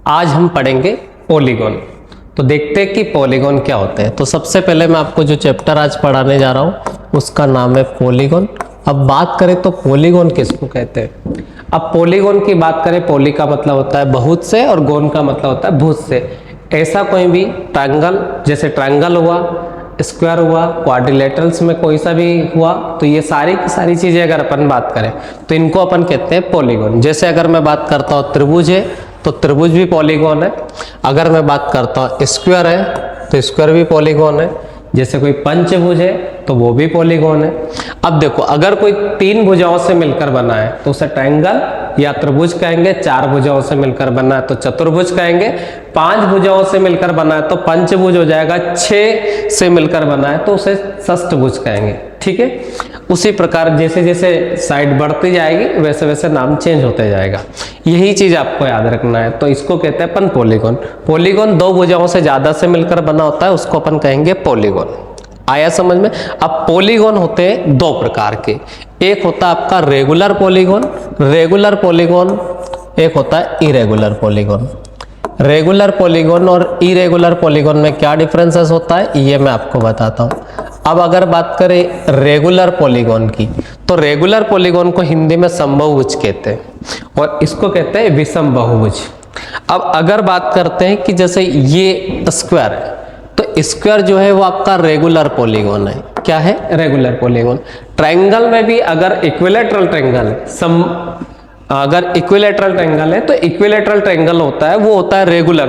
आज हम पढ़ेंगे पॉलीगॉन। तो देखते हैं कि पॉलीगॉन क्या होते हैं। तो सबसे पहले मैं आपको जो चैप्टर आज पढ़ाने जा रहा हूँ उसका नाम है पॉलीगॉन। अब बात करें तो पॉलीगॉन किसको कहते हैं। अब पॉलीगॉन की बात करें, पॉली का मतलब होता है बहुत से और गॉन का मतलब होता है भुज से। ऐसा कोई भी ट्रायंगल, जैसे ट्रायंगल हुआ, स्क्वायर हुआ, क्वाड्रिलेटरल्स में कोई सा भी हुआ, तो ये सारी की सारी चीजें अगर अपन बात करें तो इनको अपन कहते हैं पॉलीगॉन। जैसे अगर मैं बात करता हूँ त्रिभुज है तो त्रिभुज भी पॉलीगॉन है। अगर मैं बात करता हूँ स्क्वायर है तो स्क्वायर भी पॉलीगॉन है। जैसे कोई पंचभुज है तो वो भी पॉलीगॉन है। अब देखो, अगर कोई तीन भुजाओं से मिलकर बना है तो उसे ट्रायंगल या त्रिभुज कहेंगे। चार भुजाओं से मिलकर बना है तो चतुर्भुज कहेंगे। पांच भुजाओं से मिलकर बना है तो पंचभुज हो जाएगा। छह से मिलकर बना है तो उसे षष्ठभुज कहेंगे। ठीक है, उसी प्रकार जैसे जैसे साइड बढ़ती जाएगी वैसे वैसे नाम चेंज होते जाएगा। यही चीज आपको याद रखना है। तो इसको कहते हैं अपन पॉलीगॉन। पॉलीगॉन दो भुजाओं से ज्यादा से मिलकर बना होता है, उसको अपन कहेंगे पॉलीगॉन। आया समझ में। अब पॉलीगॉन होते हैं दो प्रकार के। एक होता है आपका रेगुलर पॉलीगॉन, रेगुलर पॉलीगॉन। एक होता है इरेगुलर पॉलीगॉन। रेगुलर पॉलीगॉन और इरेगुलर पॉलीगॉन में क्या डिफरेंसेस होता है ये मैं आपको बताता हूं। अब अगर बात करें रेगुलर पॉलीगॉन की, तो रेगुलर पॉलीगॉन को हिंदी में समबाहुभुज कहते हैं और इसको कहते हैं विषम बहुभुज। अब अगर बात करते हैं कि जैसे ये स्क्वायर है तो स्क्वायर जो है वो आपका रेगुलर पॉलीगॉन है। क्या है? Regular polygon. ट्रायंगल में भी अगर इक्विलैटरल ट्रायंगल है, अगर इक्विलैटरल ट्रायंगल है तो इक्विलैटरल ट्रायंगल होता है वो होता है रेगुलर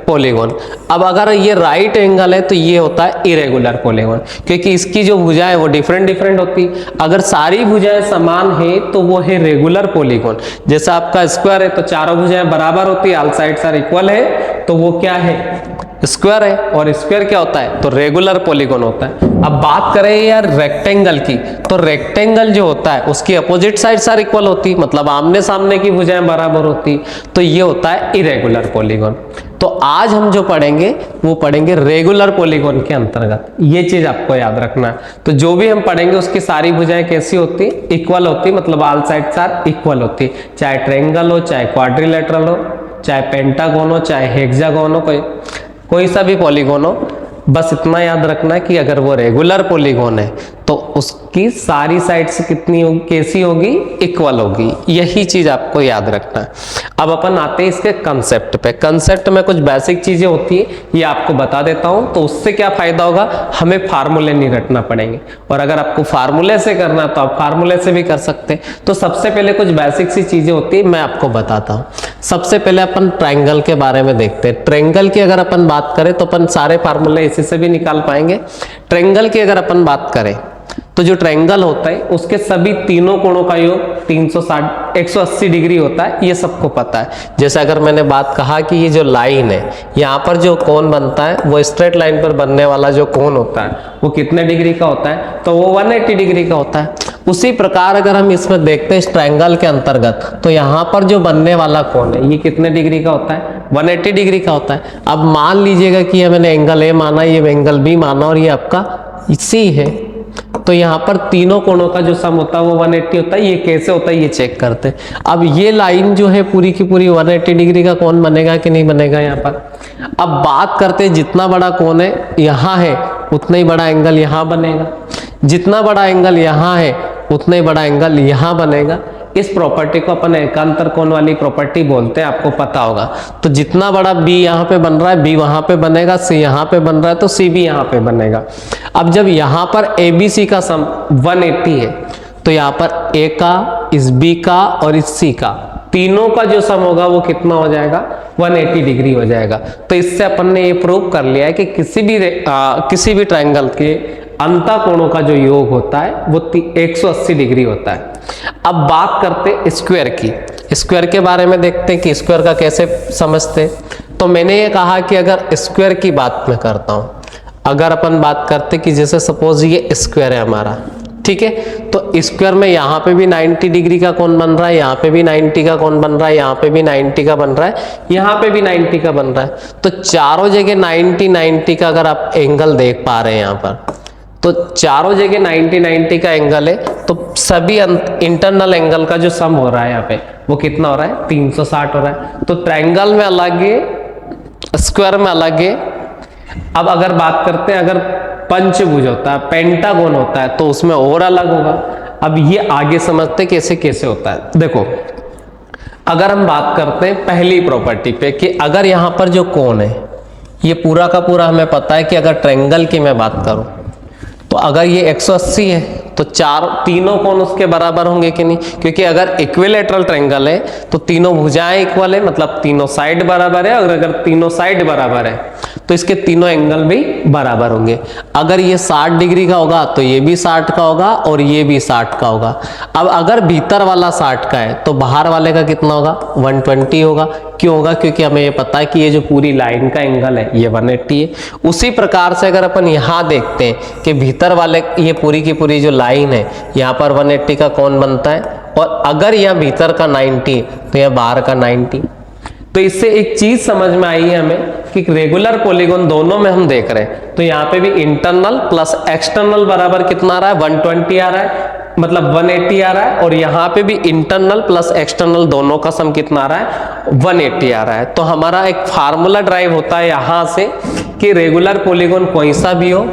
पॉलीगॉन। अब अगर ये राइट एंगल है तो ये होता है इरेगुलर पॉलीगॉन, क्योंकि इसकी जो भुजाएं वो डिफरेंट डिफरेंट होती। अगर सारी भुजाएं समान है तो वो है रेगुलर पॉलीगॉन। जैसे आपका स्क्वायर है तो चारों भुजाएं बराबर होती है, ऑल साइड्स आर इक्वल है, तो वो क्या है? स्क्वायर है। और स्क्वायर क्या होता है? तो रेगुलर पॉलीगॉन होता है। अब बात करें यार रेक्टेंगल की, तो रेक्टेंगल जो होता है उसकी अपोजिट साइड सार इक्वल होती, मतलब आमने सामने की भुजाएं बराबर होती, तो ये होता है इरेगुलर पॉलीगॉन। तो आज हम जो पढ़ेंगे वो पढ़ेंगे रेगुलर पॉलीगॉन के अंतर्गत। ये चीज आपको याद रखना है। तो जो भी हम पढ़ेंगे उसकी सारी भुजाएं कैसी होती? इक्वल होती, मतलब ऑल साइड्स आर इक्वल होती। चाहे ट्रायंगल हो, चाहे क्वाड्रिलेटरल हो, चाहे पेंटागोन हो, चाहे हेक्सागोन हो, कोई सा भी पॉलीगॉन हो। बस इतना याद रखना कि अगर वो रेगुलर पॉलीगॉन है तो उसकी सारी साइड्स कितनी होगी, कैसी होगी? इक्वल होगी। यही चीज आपको याद रखना है। अब अपन आते हैं इसके कंसेप्ट पे। कंसेप्ट में कुछ बेसिक चीजें होती है, ये आपको बता देता हूं। तो उससे क्या फायदा होगा? हमें फार्मूले नहीं रटना पड़ेंगे, और अगर आपको फार्मूले से करना तो आप फार्मूले से भी कर सकते हैं। तो सबसे पहले कुछ बेसिक सी चीजें होती है, मैं आपको बताता हूँ। सबसे पहले अपन ट्रायंगल के बारे में देखते हैं। ट्रायंगल की अगर अपन बात करें तो अपन सारे फार्मूले इसी से भी निकाल पाएंगे। ट्रायंगल की अगर अपन बात करें तो जो ट्रायंगल होता है उसके सभी तीनों कोणों का योग 180 डिग्री होता है, ये सबको पता है। जैसे अगर मैंने बात कहा कि ये जो लाइन है, यहाँ पर जो कोण बनता है वो स्ट्रेट लाइन पर बनने वाला जो कोण होता है वो कितने डिग्री का होता है? तो वो 180 डिग्री का होता है। उसी प्रकार अगर हम इसमें देखते हैं इस ट्रायंगल के अंतर्गत, तो यहाँ पर जो बनने वाला कोण है ये कितने डिग्री का होता है? 180 डिग्री का होता है। अब मान लीजिएगा कि ये मैंने एंगल ए माना, ये एंगल बी माना और ये आपका सी है, तो यहाँ पर तीनों कोणों का जो सम होता है वो 180 होता है। ये कैसे होता है ये चेक करते हैं। अब ये लाइन जो है पूरी की पूरी 180 डिग्री का कोण बनेगा कि नहीं बनेगा यहाँ पर? अब बात करते हैं, जितना बड़ा कोण है यहाँ है उतना ही बड़ा एंगल यहाँ बनेगा, जितना बड़ा एंगल यहाँ है उतना ही बड़ा एंगल यहाँ बनेगा। इस प्रॉपर्टी को अपन एकांतर कोण वाली प्रॉपर्टी बोलते हैं, आपको पता होगा। तो जितना बड़ा बी यहाँ पे बन रहा है, बी वहां पे बनेगा, सी यहाँ पे बन रहा है तो सी भी यहाँ पे बनेगा। अब जब यहाँ पर ए बी सी का सम 180 है तो यहाँ पर ए का, इस बी का और इस सी का, तीनों का जो सम होगा वो कितना हो जाएगा? 180 डिग्री हो जाएगा। तो इससे अपन ने ये प्रूव कर लिया है कि किसी भी ट्रायंगल के अंतः कोणों का जो योग होता है वो 180 डिग्री होता है। अब बात करते हैं स्क्वायर की। स्क्वायर के बारे में देखते हैं कि स्क्वायर का कैसे समझते। तो मैंने ये कहा कि अगर स्क्वायर की बात मैं करता हूं, अगर अपन बात करते कि जैसे सपोज ये स्क्वायर है हमारा, ठीक है, तो स्क्वायर में यहाँ पे भी 90 डिग्री का कोण बन रहा है, यहाँ पे भी 90 का कोण बन रहा है, यहाँ पे भी 90 का बन रहा है, यहाँ पे भी 90 का बन रहा है। तो चारों जगह 90 का अगर आप एंगल देख पा रहे हैं यहाँ पर, तो चारों जगह 90 का एंगल है, तो सभी इंटरनल एंगल का जो सम हो रहा है यहाँ पे वो कितना हो रहा है, 360 हो रहा है। तो ट्रायंगल में अलग है, स्क्वायर में अलग है। अब अगर बात करते हैं, अगर पंचभुज होता है, पेंटागन होता है, तो उसमें और अलग होगा। अब ये आगे समझते कैसे कैसे होता है। देखो, अगर हम बात करते हैं पहली प्रॉपर्टी पे कि अगर यहां पर जो कोण है, ये पूरा का पूरा हमें पता है कि अगर ट्रायंगल की मैं बात करूं तो अगर ये 180 है तो तीनों कोण उसके बराबर होंगे कि नहीं, क्योंकि अगर इक्विलेटरल ट्रायंगल है तो तीनों भुजाएं इक्वल है, मतलब तीनों साइड बराबर है। और अगर तीनों साइड बराबर है तो इसके तीनों एंगल भी बराबर होंगे। अगर ये 60 डिग्री का होगा तो ये भी 60 का होगा और ये भी 60 का होगा। अब अगर भीतर वाला 60 का है तो बाहर वाले का कितना होगा, 120 होगा। क्यों होगा, क्योंकि हमें ये पता है कि ये जो पूरी लाइन का एंगल है ये 180 है। उसी प्रकार से अगर अपन यहाँ देखते हैं कि भीतर वाले ये पूरी की पूरी जो लाइन है यहाँ पर 180 का कोण बनता है, और अगर यह भीतर का 90 तो यह बाहर का 90। तो इससे एक चीज समझ में आई है हमें कि रेगुलर पॉलीगॉन दोनों में हम देख रहे हैं, तो यहाँ पे भी इंटरनल प्लस एक्सटर्नल बराबर कितना आ रहा है, 120 आ रहा है, मतलब 180 आ रहा है। और यहाँ पे भी इंटरनल प्लस एक्सटर्नल दोनों का सम कितना आ रहा है, 180 आ रहा है। तो हमारा एक फार्मूला ड्राइव होता है यहाँ से कि रेगुलर पॉलीगॉन कोई सा भी हो,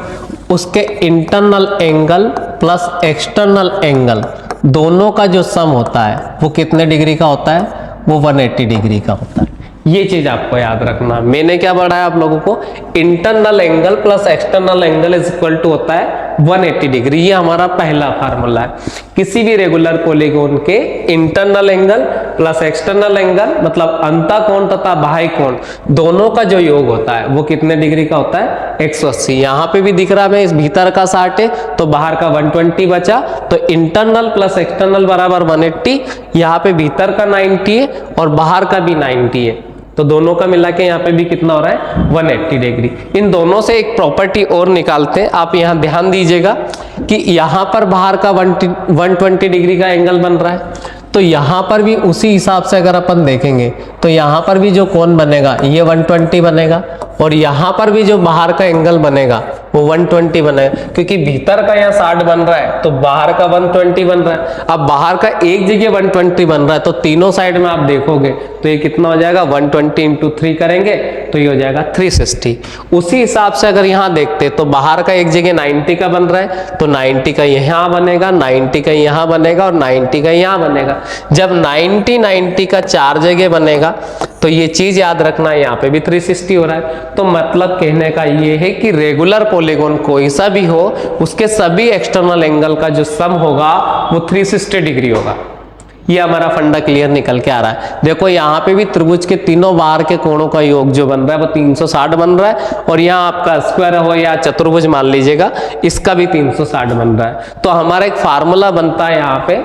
उसके internal angle plus external angle दोनों का जो सम होता है वो कितने डिग्री का होता है, वो 180 डिग्री का होता है। ये चीज आपको याद रखना। मैंने क्या पढ़ाया आप लोगों को, internal angle plus external angle is equal to होता है 180 डिग्री। ये हमारा पहला फार्मूला है। किसी भी रेगुलर पॉलीगॉन के internal angle plus external angle, मतलब अंतःकोण तथा बाह्य कोण दोनों का जो योग होता है वो कितने डिग्री का होता है, 180। यहाँ पे भी दिख रहा है, इस भीतर का 60 है तो बाहर का 120 बचा, तो इंटरनल प्लस एक्सटर्नल बराबर 180। यहाँ पे भीतर का 90 है और बाहर का भी 90 है, तो दोनों का मिला के यहाँ पे भी कितना हो रहा है, 180 डिग्री। इन दोनों से एक प्रॉपर्टी और निकालते हैं। आप यहाँ ध्यान दीजिएगा कि यहाँ पर बाहर का 120 डिग्री का एंगल बन रहा है, तो यहाँ पर भी उसी हिसाब से अगर अपन देखेंगे तो यहाँ पर भी जो कोण बनेगा ये 120 बनेगा, और यहाँ पर भी जो बाहर का एंगल बनेगा वो 120 बनेगा, क्योंकि भीतर का यहाँ 60 बन रहा है तो बाहर का 120 बन रहा है। अब बाहर का एक जगह 120 बन रहा है तो तीनों साइड में आप देखोगे तो ये कितना हो जाएगा, 120 इंटू 3 करेंगे तो ये हो जाएगा 360। उसी हिसाब से अगर यहाँ देखते तो बाहर का एक जगह 90 का बन रहा है तो 90 का यहाँ बनेगा, 90 का यहाँ बनेगा और 90 का यहाँ बनेगा। जब 90 का 4 जगह बनेगा तो ये चीज याद रखना, यहाँ पे भी 360 हो रहा है। तो मतलब कहने का ये है कि रेगुलर पॉलीगॉन कोई सा भी हो, उसके सभी एक्सटर्नल एंगल का जो सम होगा वो 360 डिग्री होगा। ये हमारा फंडा क्लियर निकल के आ रहा है। देखो यहाँ पे भी त्रिभुज के तीनों बाहर के कोणों का योग जो बन रहा है वो 360 बन रहा है, और यहाँ आपका स्क्वायर हो या चतुर्भुज मान लीजिएगा, इसका भी 360 बन रहा है। तो हमारा एक फार्मूला बनता है यहाँ पे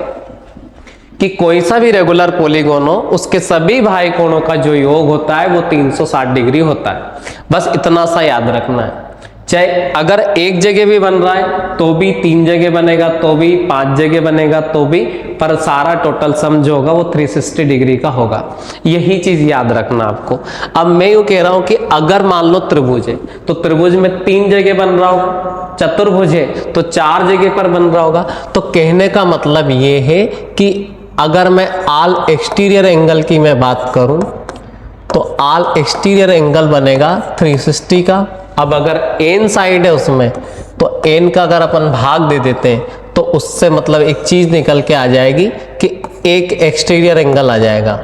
कि कोई सा भी रेगुलर पॉलीगॉन हो, उसके सभी बाह्य कोणों का जो योग होता है वो 360 डिग्री होता है। बस इतना सा याद रखना है। चाहे अगर एक जगह भी बन रहा है तो भी, 3 जगह बनेगा तो भी, 5 जगह बनेगा तो भी, पर सारा टोटल सम जो होगा वो 360 डिग्री का होगा। यही चीज याद रखना आपको। अब मैं यूं कह रहा हूं कि अगर मान लो त्रिभुज है तो त्रिभुज में 3 जगह बन रहा होगा, चतुर्भुज है तो 4 जगह पर बन रहा होगा। तो कहने का मतलब ये है कि अगर मैं ऑल एक्सटीरियर एंगल की मैं बात करूं तो ऑल एक्सटीरियर एंगल बनेगा 360 का। अब अगर एन साइड है उसमें तो एन का अगर अपन भाग दे देते हैं तो उससे मतलब एक चीज निकल के आ जाएगी कि एक एक्सटीरियर एंगल आ जाएगा।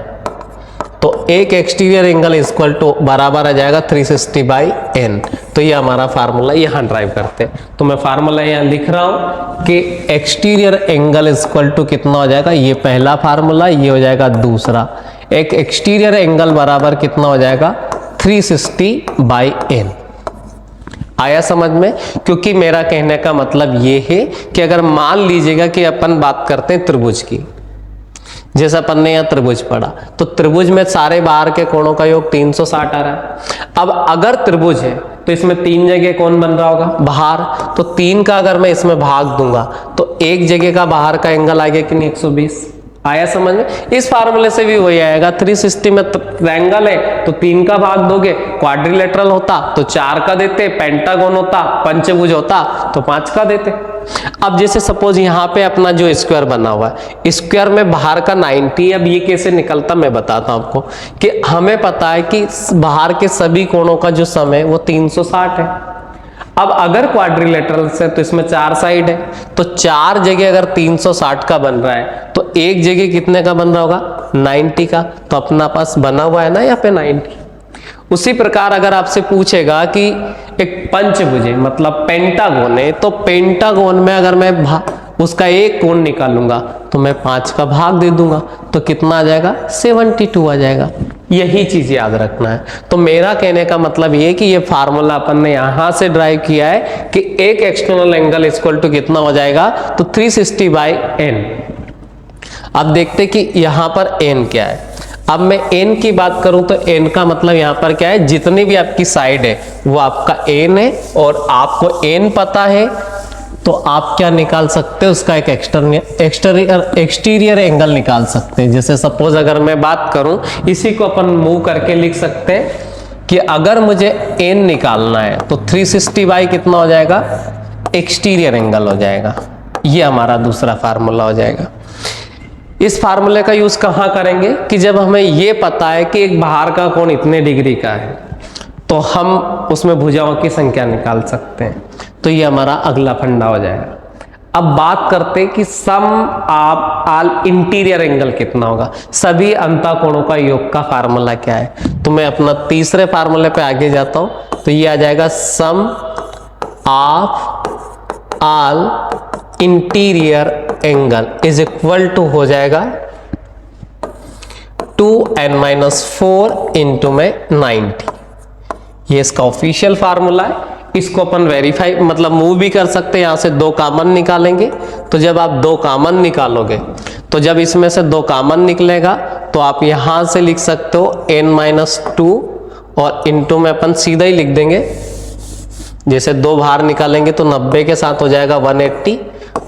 तो एक एक्सटीरियर एंगल इक्वल टू बराबर आ जाएगा 360 बाई एन। तो ये हमारा फार्मूला यहाँ ड्राइव करते हैं। तो मैं फार्मूला यहाँ लिख रहा हूँ कि एक्सटीरियर एंगल इक्वल टू कितना हो जाएगा, ये पहला फार्मूला, ये हो जाएगा दूसरा। एक एक्सटीरियर एंगल बराबर कितना हो जाएगा, 360 बाई एन। आया समझ में? क्योंकि मेरा कहने का मतलब ये है कि अगर मान लीजिएगा कि अपन बात करते हैं त्रिभुज की, जैसा अपन ने यहाँ त्रिभुज पढ़ा, तो त्रिभुज में सारे बाहर के कोणों का योग 360 आ रहा है। अब अगर त्रिभुज है तो इसमें 3 जगह कौन बन रहा होगा, बाहर, तो 3 का अगर मैं इसमें भाग दूंगा तो एक जगह का बाहर का एंगल आ गया कि नहीं, 120। आया समझ में? इस फार्मूले से भी वही आएगा। 360 में ट्रायंगल है तो 3 का भाग दोगे, क्वाड्रिलेटरल होता तो 4 का देते, पेंटागन होता, पंचभुज होता तो 5 का देते। अब जैसे सपोज यहाँ पे अपना जो स्क्वायर बना हुआ है, स्क्वायर में बाहर का 90, अब ये कैसे निकलता मैं बताता हूँ आपको कि हमें पता है कि बाहर के सभी कोणों का जो सम है वो 360 है। अब अगर क्वाड्रिलेटरल से तो इसमें 4 साइड है, तो 4 जगह अगर 360 का बन रहा है तो एक जगह कितने का बन रहा होगा 90 का, तो अपना पास बना हुआ है ना यहाँ पे 90। उसी प्रकार अगर आपसे पूछेगा कि एक पंचभुज है मतलब पेंटागोन है, तो पेंटागोन में अगर मैं उसका एक कोण निकालूंगा तो मैं 5 का भाग दे दूंगा तो कितना आ जाएगा 72 आ जाएगा। यही चीज याद रखना है। तो मेरा कहने का मतलब ये कि ये फार्मूला अपन ने यहां से ड्राइव किया है कि एक एक्सटर्नल एंगल इक्वल टू कितना हो जाएगा, तो 360/n। अब देखते कि यहां पर n क्या है। अब मैं n की बात करूं तो n का मतलब यहां पर क्या है, जितनी भी आपकी साइड है वो आपका n है, और आपको n पता है तो आप क्या निकाल सकते हैं, उसका एक एक्सटीरियर एंगल निकाल सकते हैं। जैसे सपोज अगर मैं बात करूं, इसी को अपन मूव करके लिख सकते हैं कि अगर मुझे n निकालना है तो 360 कितना हो जाएगा, एक्सटीरियर एंगल हो जाएगा। ये हमारा दूसरा फार्मूला हो जाएगा। इस फार्मूले का यूज कहां करेंगे कि जब हमें यह पता है कि एक बाहर का कोण इतने डिग्री का है तो हम उसमें भुजाओं की संख्या निकाल सकते हैं। तो ये हमारा अगला फंडा हो जाएगा। अब बात करते हैं कि sum of all interior angle कितना होगा, सभी अंतःकोणों का योग का फार्मूला क्या है। तो मैं अपना तीसरे फार्मूले पे आगे जाता हूं, तो ये आ जाएगा sum of all interior angle is equal to हो जाएगा 2n-4 इंटू में 90। ये इसका ऑफिशियल फार्मूला है। इसको अपन वेरीफाई मतलब मूव भी कर सकते हैं, यहां से 2 कॉमन निकालेंगे। तो जब आप 2 कॉमन निकालोगे तो जब इसमें से 2 कॉमन निकलेगा तो आप यहां से लिख सकते हो n-2 और इंटू में अपन सीधा ही लिख देंगे। जैसे 2 बाहर निकालेंगे तो 90 के साथ हो जाएगा 180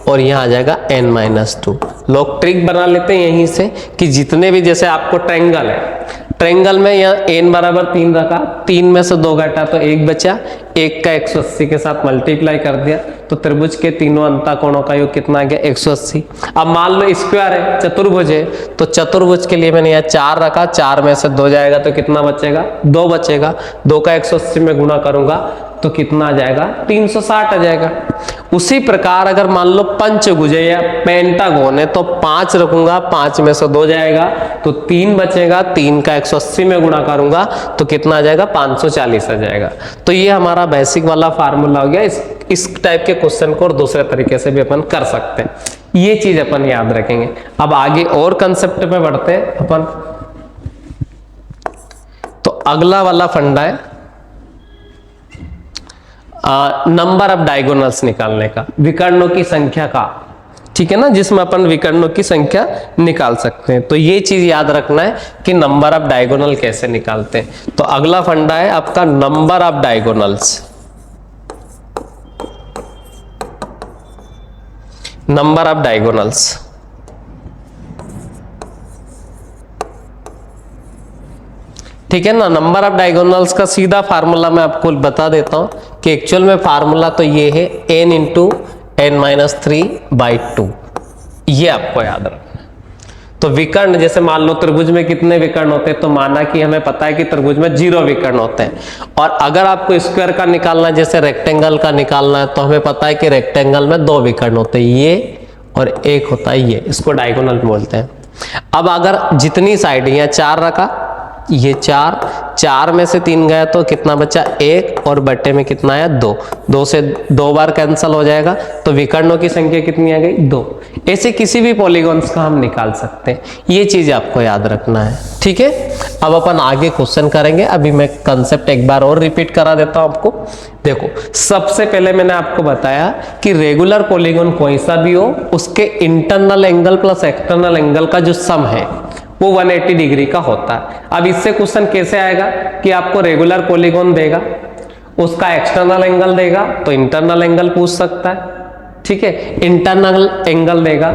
और यहाँ आ जाएगा n-2। लोग ट्रिक बना लेते हैं यहीं से कि जितने भी, जैसे आपको ट्रायंगल है, ट्रायंगल में यहाँ n बराबर 3 रखा, 3 में से 2 घटा तो 1 बचा, 1 का 180 के साथ मल्टीप्लाई कर दिया तो त्रिभुज के तीनों अंतःकोणों का योग कितना आ गया 180। अब मान लो स्क्वायर है, चतुर्भुज है, तो चतुर्भुज के लिए मैंने यहाँ 4 रखा, 4 में से 2 जाएगा तो कितना बचेगा 2 बचेगा, 2 का 180 में गुणा करूंगा तो कितना आ जाएगा 360 आ जाएगा। उसी प्रकार अगर मान लो पंचभुज या पेंटागोन है तो 5 रखूंगा, 5 में से 2 जाएगा तो 3 बचेगा, 3 का 180 में गुणा करूंगा तो कितना आ जाएगा 540 आ जाएगा। तो ये हमारा बेसिक वाला फार्मूला हो गया। इस टाइप के क्वेश्चन को और दूसरे तरीके से भी अपन कर सकते हैं, ये चीज अपन याद रखेंगे। अब आगे और कंसेप्ट पे बढ़ते हैं अपन। तो अगला वाला फंडा है नंबर ऑफ डायगोनल्स निकालने का, विकर्णों की संख्या का, ठीक है ना, जिसमें अपन विकर्णों की संख्या निकाल सकते हैं। तो ये चीज याद रखना है कि नंबर ऑफ डायगोनल कैसे निकालते हैं। तो अगला फंडा है आपका number of diagonals. Number of diagonals, ठीक है ना। नंबर ऑफ डायगोनल्स का सीधा फार्मूला मैं आपको बता देता हूं कि एक्चुअल में फार्मूला तो ये है n इंटू n-3/2। ये आपको याद रखना। तो विकर्ण, जैसे मान लो त्रिभुज में कितने विकर्ण होते हैं, तो माना कि हमें पता है कि त्रिभुज में 0 विकर्ण होते हैं। और अगर आपको स्क्वायर का निकालना है, जैसे रेक्टेंगल का निकालना है, तो हमें पता है कि रेक्टेंगल में 2 विकर्ण होते हैं, ये और एक होता है ये, इसको डायगोनल बोलते हैं। अब अगर जितनी साइड है, 4 रखा, ये 4 में से 3 गया तो कितना बचा 1 और बट्टे में कितना आया 2, 2 से 2 बार कैंसिल हो जाएगा तो विकर्णों की संख्या कितनी आ गई 2। ऐसे किसी भी पॉलीगॉन्स का हम निकाल सकते हैं, ये चीज आपको याद रखना है, ठीक है। अब अपन आगे क्वेश्चन करेंगे। अभी मैं कंसेप्ट एक बार और रिपीट करा देता हूं आपको। देखो, सबसे पहले मैंने आपको बताया कि रेगुलर पॉलीगॉन कोई सा भी हो, उसके internal angle plus external angle का जो सम है वो 180 डिग्री का होता है। अब इससे क्वेश्चन कैसे आएगा कि आपको रेगुलर पॉलीगॉन देगा, उसका एक्सटर्नल एंगल देगा तो इंटरनल एंगल पूछ सकता है, ठीक है। इंटरनल एंगल देगा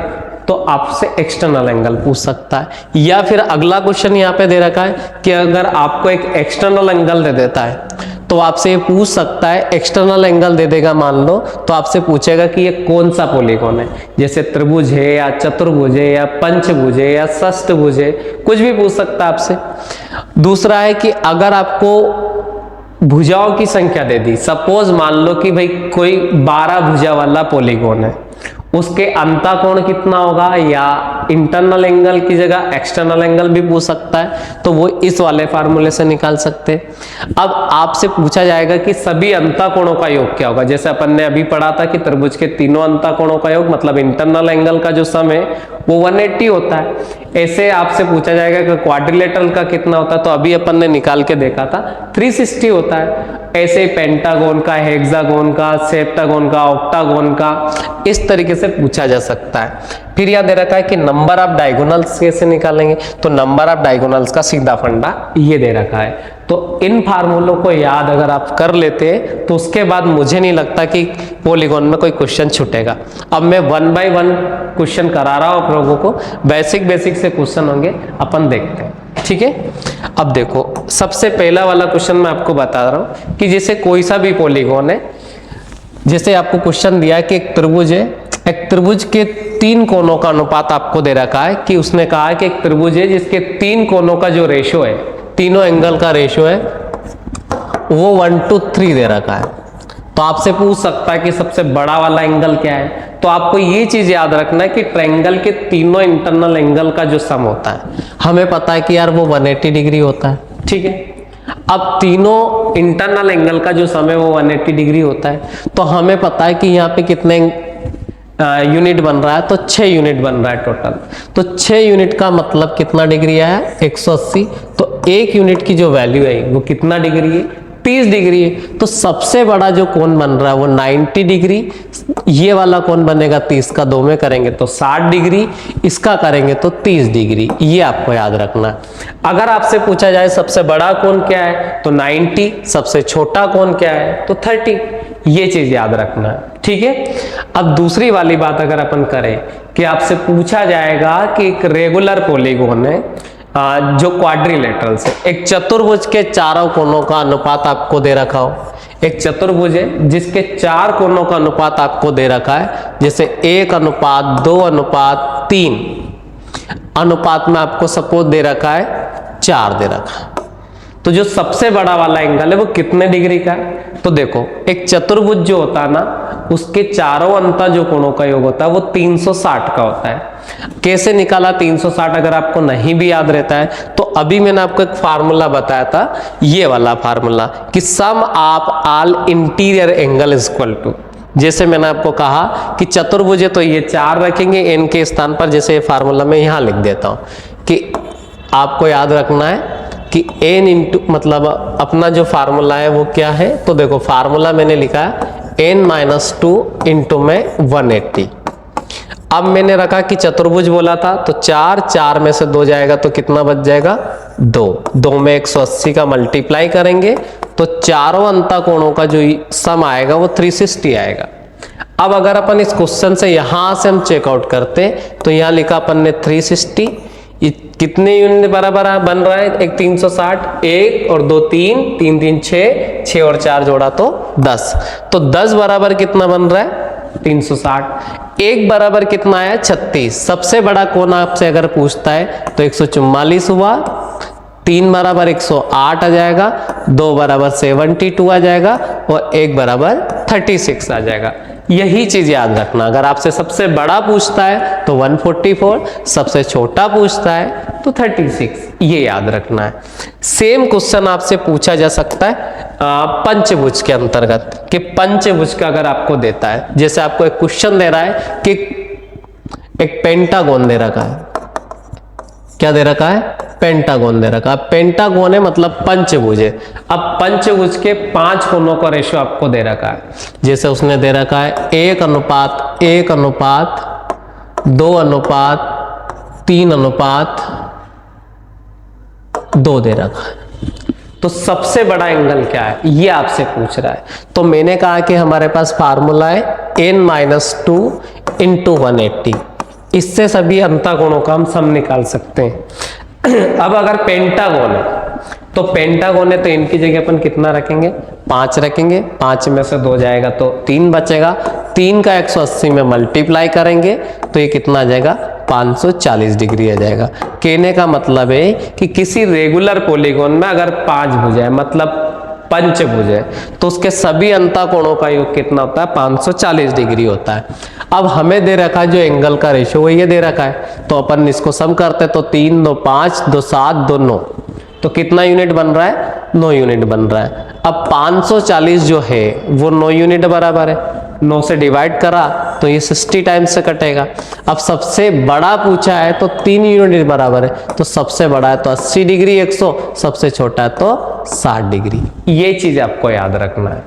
तो आपसे एक्सटर्नल एंगल पूछ सकता है। या फिर अगला क्वेश्चन यहाँ पे दे रखा है कि अगर आपको एक एक्सटर्नल एंगल दे देता है तो आपसे ये पूछ सकता है, एक्सटर्नल एंगल दे देगा मान लो, तो आपसे पूछेगा कि ये कौन सा पॉलीगॉन है, जैसे त्रिभुज है या चतुर्भुज है या पंचभुज है या षष्ठभुज है, कुछ भी पूछ सकता है आपसे। दूसरा है कि अगर आपको भुजाओं की संख्या दे दी, सपोज मान लो कि भाई कोई 12 भुजा वाला पॉलीगॉन है, उसके अंतःकोण कितना होगा, या इंटरनल एंगल की जगह एक्सटर्नल एंगल भी पूछ सकता है, तो वो इस वाले फार्मूले से निकाल सकते हैं। अब आपसे पूछा जाएगा कि सभी अंतःकोणों का योग क्या होगा, जैसे अपन ने अभी पढ़ा था कि त्रिभुज के तीनों अंतःकोणों का योग मतलब इंटरनल एंगल का जो सम है वो 180 होता है। ऐसे आपसे पूछा जाएगा कि क्वाड्रिलेटरल का कितना होता है, तो अभी अपन ने निकाल के देखा था 360 होता है। ऐसे पेंटागोन का, हेक्सागोन का, सेप्टागोन का, ऑक्टागोन का, इस तरीके से पूछा जा सकता है। फिर याद दे रखा है कि नंबर ऑफ डायगोनल्स कैसे निकालेंगे, तो नंबर ऑफ डायगोनल्स का सीधा फंडा ये दे रखा है। तो इन फार्मूलों को याद अगर आप कर लेते हैं तो उसके बाद मुझे नहीं लगता कि पॉलीगॉन में कोई क्वेश्चन छूटेगा। अब मैं 1 बाय 1 क्वेश्चन करा रहा हूं आप लोगों को, बेसिक से क्वेश्चन होंगे, अपन देखते हैं, ठीक है। अब देखो, सबसे पहला वाला क्वेश्चन मैं आपको बता रहा हूं कि जैसे कोई सा भी पॉलीगॉन है, जैसे आपको क्वेश्चन दिया है कि एक त्रिभुज है, एक त्रिभुज के 3 कोनों का अनुपात आपको दे रखा है कि उसने कहा है कि एक त्रिभुज है जिसके 3 कोनों का जो रेशो है, तीनों एंगल का रेशो है वो 1:3 दे रखा है। तो आपसे पूछ सकता है कि सबसे बड़ा वाला एंगल क्या है, तो आपको ये चीज याद रखना है कि ट्रायंगल के तीनों इंटरनल एंगल का जो सम होता है, हमें पता है कि यार वो 180 डिग्री होता है, ठीक है। अब तीनों इंटरनल एंगल का जो सम है वो 180 डिग्री होता है, तो हमें पता है कि यहाँ पे कितने यूनिट बन रहा है, तो 6 यूनिट बन रहा है टोटल। तो 6 यूनिट का मतलब कितना डिग्री आया, 180। तो 1 यूनिट की जो वैल्यू है वो कितना डिग्री है, 30 डिग्री है। तो सबसे बड़ा जो कोण बन रहा है वो 90 डिग्री, ये वाला कोण बनेगा 30 का 2 में करेंगे तो 60 डिग्री, इसका करेंगे तो 30 डिग्री, ये आपको याद रखना है। अगर आपसे पूछा जाए सबसे बड़ा कोण क्या है तो 90, सबसे छोटा कोण क्या है तो 30, ये चीज याद रखना है, ठीक है। अब दूसरी वाली बात अगर अपन करें कि आपसे पूछा जाएगा कि एक रेगुलर पॉलीगॉन है जो क्वाड्रिलेटरल से, एक चतुर्भुज के चारों कोनों का अनुपात आपको दे रखा हो, एक चतुर्भुज है जिसके 4 कोनों का अनुपात आपको दे रखा है, जैसे 1:2:3 अनुपात में आपको सपोज दे रखा है 4 दे रखा है। तो जो सबसे बड़ा वाला एंगल है वो कितने डिग्री का है, तो देखो एक चतुर्भुज जो होता है ना, उसके चारों अंत जो कोणों का योग होता है वो 360 का होता है। कैसे निकाला 360, अगर आपको नहीं भी याद रहता है तो अभी मैंने आपको एक फार्मूला बताया था, ये वाला फार्मूला कि sum of all interior angle is equal to, जैसे मैंने आपको कहा कि चतुर्भुज है तो ये 4 रखेंगे n के स्थान पर, जैसे ये फार्मूला मैं यहां लिख देता हूं कि आपको याद रखना है कि n इंटू मतलब अपना जो फार्मूला है वो क्या है, तो देखो फार्मूला मैंने लिखा है n-2 इंटू में 180। अब मैंने रखा कि चतुर्भुज बोला था तो 4 में से 2 जाएगा तो कितना बच जाएगा 2 में 180 का मल्टीप्लाई करेंगे तो चारों अंतःकोणों का जो सम आएगा वो 360 आएगा। अब अगर अपन इस क्वेश्चन से यहां से हम चेकआउट करते तो यहां लिखा अपन ने 360, कितने यूनिट बराबर बन रहा है, एक 360, 1 और 2 3, 3 3 6 और 4 जोड़ा तो 10, तो 10 बराबर कितना बन रहा है 360। 1 बराबर कितना आया 36। सबसे बड़ा कोण आपसे अगर पूछता है तो 144 हुआ, 3 बराबर 108 आ जाएगा, 2 बराबर 72 आ जाएगा और 1 बराबर 36 आ जाएगा। यही चीज याद रखना, अगर आपसे सबसे बड़ा पूछता है तो 144, सबसे छोटा पूछता है तो 36, ये याद रखना है। सेम क्वेश्चन आपसे पूछा जा सकता है पंचभुज के अंतर्गत, कि पंचभुज का अगर आपको देता है, जैसे आपको एक क्वेश्चन दे रहा है कि एक पेंटागोन दे रखा है, क्या दे रखा है पेंटागोन दे रखा है। पेंटागोन है मतलब पंचभुज है। अब पंचभुज के 5 कोनों का रेशो आपको दे रखा है, जैसे उसने दे रखा है 1:1:2:3:2 दे रखा है। तो सबसे बड़ा एंगल क्या है ये आपसे पूछ रहा है, तो मैंने कहा कि हमारे पास फार्मूला है n-2 इंटू 180, इससे सभी अंतःकोणों का हम सम निकाल सकते हैं। अब अगर पेंटागोन है तो पेंटागोन है तो इनकी जगह अपन कितना रखेंगे, 5 रखेंगे। 5 में से 2 जाएगा तो 3 बचेगा। 3 का 180 में मल्टीप्लाई करेंगे तो ये कितना आ जाएगा, 540 डिग्री आ जाएगा। कहने का मतलब है कि किसी रेगुलर पॉलीगॉन में अगर 5 भुजाएं मतलब पंचभुज है तो उसके सभी अंतःकोणों का योग कितना होता है, 540 डिग्री होता है। अब हमें दे रखा है जो एंगल का रेशियो वो ये दे रखा है, तो अपन इसको सम करते हैं तो 3 2 5 2 7 2 9, तो कितना यूनिट बन रहा है, 9 यूनिट बन रहा है। अब 540 जो है वो 9 यूनिट बराबर है, 9 से डिवाइड करा तो ये 60 टाइम्स से कटेगा। अब सबसे बड़ा पूछा है तो 3 यूनिट बराबर है, तो सबसे बड़ा है तो 80 डिग्री 100, सबसे छोटा है तो 60 डिग्री। ये चीज आपको याद रखना है,